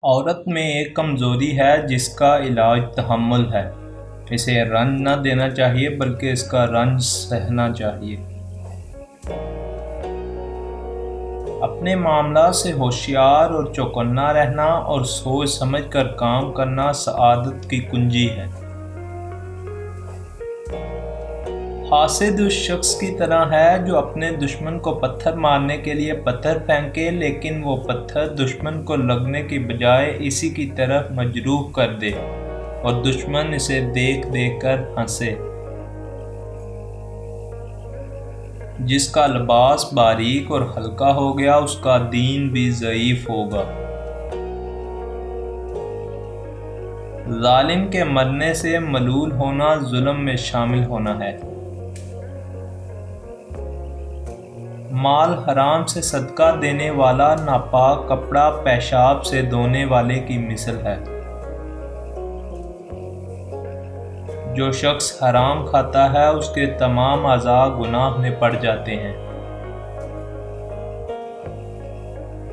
عورت میں ایک کمزوری ہے جس کا علاج تحمل ہے۔ اسے رنج نہ دینا چاہیے بلکہ اس کا رنج سہنا چاہیے۔ اپنے معاملات سے ہوشیار اور چوکنا رہنا اور سوچ سمجھ کر کام کرنا سعادت کی کنجی ہے۔ حاسد اس شخص کی طرح ہے جو اپنے دشمن کو پتھر مارنے کے لیے پتھر پھینکے، لیکن وہ پتھر دشمن کو لگنے کی بجائے اسی کی طرف مجروح کر دے اور دشمن اسے دیکھ دیکھ کر ہنسے۔ جس کا لباس باریک اور ہلکا ہو گیا اس کا دین بھی ضعیف ہوگا۔ ظالم کے مرنے سے ملول ہونا ظلم میں شامل ہونا ہے۔ مال حرام سے صدقہ دینے والا ناپاک کپڑا پیشاب سے دھونے والے کی مثل ہے۔ جو شخص حرام کھاتا ہے اس کے تمام اعضاء گناہ میں پڑ جاتے ہیں۔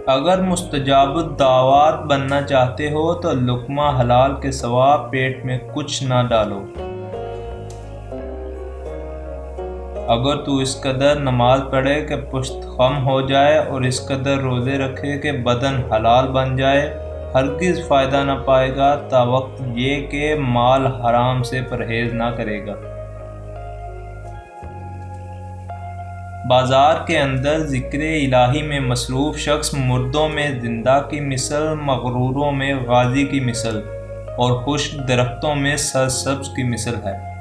اگر مستجاب الدعوات بننا چاہتے ہو تو لقمہ حلال کے سوا پیٹ میں کچھ نہ ڈالو۔ اگر تو اس قدر نماز پڑھے کہ پشت خم ہو جائے اور اس قدر روزے رکھے کہ بدن حلال بن جائے، ہرگز فائدہ نہ پائے گا تا وقت یہ کہ مال حرام سے پرہیز نہ کرے گا۔ بازار کے اندر ذکر الہی میں مصروف شخص مردوں میں زندہ کی مثل، مغروروں میں غازی کی مثل اور خشک درختوں میں سرسبز کی مثل ہے۔